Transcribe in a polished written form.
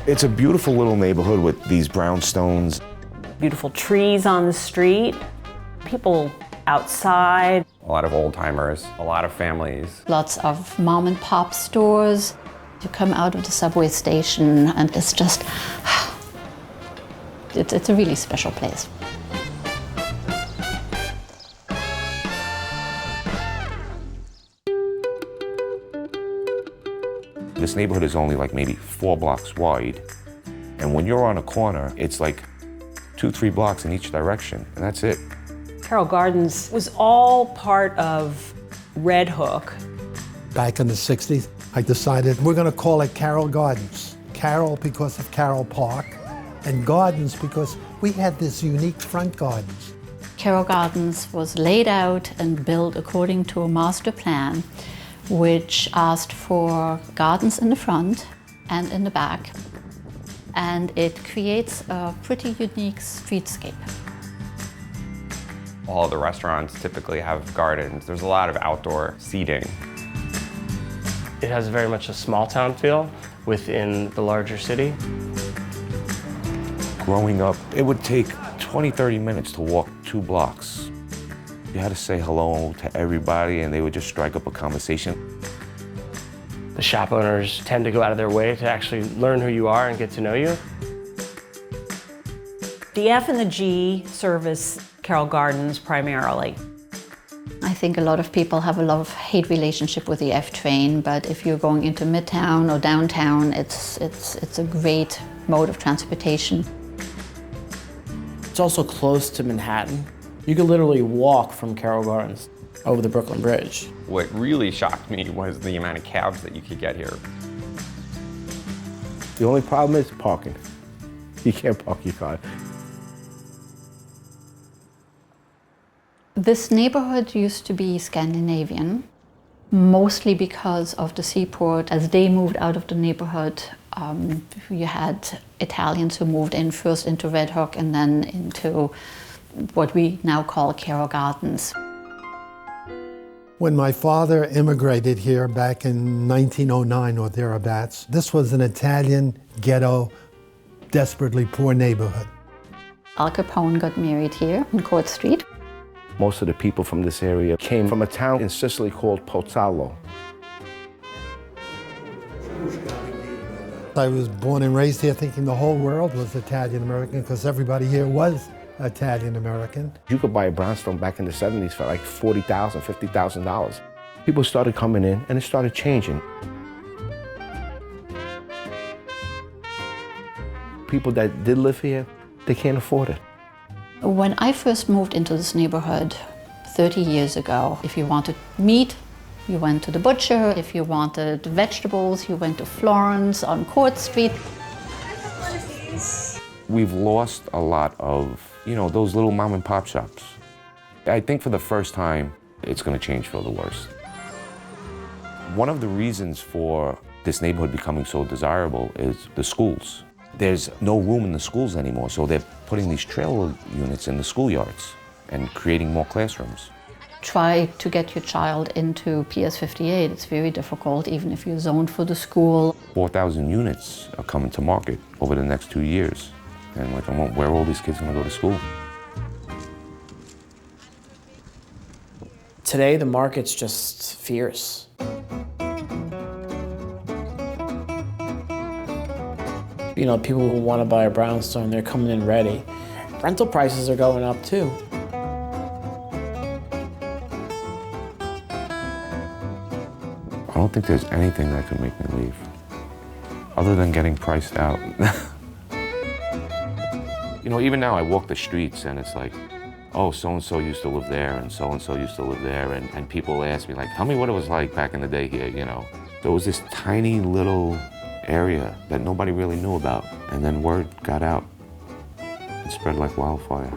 It's a beautiful little neighborhood with these brownstones. Beautiful trees on the street, people outside. A lot of old-timers, a lot of families. Lots of mom and pop stores. You come out of the subway station and it's just, it's a really special place. This neighborhood is only like maybe 4 blocks wide. And when you're on a corner, it's like 2-3 blocks in each direction, and that's it. Carroll Gardens was all part of Red Hook. Back in the 60s, I decided we're going to call it Carroll Gardens. Carroll because of Carroll Park, and Gardens because we had this unique front gardens. Carroll Gardens was laid out and built according to a master plan, which asked for gardens in the front and in the back. And it creates a pretty unique streetscape. All of the restaurants typically have gardens. There's a lot of outdoor seating. It has very much a small town feel within the larger city. Growing up, it would take 20-30 minutes to walk 2 blocks. You had to say hello to everybody and they would just strike up a conversation. The shop owners tend to go out of their way to actually learn who you are and get to know you. The F and the G service Carroll Gardens primarily. I think a lot of people have a love-hate relationship with the F train, but if you're going into Midtown or downtown, it's a great mode of transportation. It's also close to Manhattan. You could literally walk from Carroll Gardens over the Brooklyn Bridge. What really shocked me was the amount of cabs that you could get here. The only problem is parking. You can't park your car. This neighborhood used to be Scandinavian, mostly because of the seaport. As they moved out of the neighborhood, you had Italians who moved in first into Red Hook and then into what we now call Carroll Gardens. When my father immigrated here back in 1909 or thereabouts, this was an Italian ghetto, desperately poor neighborhood. Al Capone got married here on Court Street. Most of the people from this area came from a town in Sicily called Pozzallo. I was born and raised here thinking the whole world was Italian-American because everybody here was Italian-American. You could buy a brownstone back in the 70s for like $40,000, $50,000. People started coming in and it started changing. People that did live here, they can't afford it. When I first moved into this neighborhood 30 years ago, if you wanted meat, you went to the butcher. If you wanted vegetables, you went to Florence on Court Street. We've lost a lot of, those little mom and pop shops. I think for the first time, it's going to change for the worse. One of the reasons for this neighborhood becoming so desirable is the schools. There's no room in the schools anymore, so they're putting these trailer units in the schoolyards and creating more classrooms. Try to get your child into PS 58. It's very difficult, even if you're zoned for the school. 4,000 units are coming to market over the next 2 years. And where are all these kids going to go to school? Today, the market's just fierce. People who want to buy a brownstone, they're coming in ready. Rental prices are going up too. I don't think there's anything that could make me leave, other than getting priced out. Even now I walk the streets and it's like, oh, so-and-so used to live there and so-and-so used to live there, and people ask me, tell me what it was like back in the day here, There was this tiny little area that nobody really knew about, and then word got out and spread like wildfire.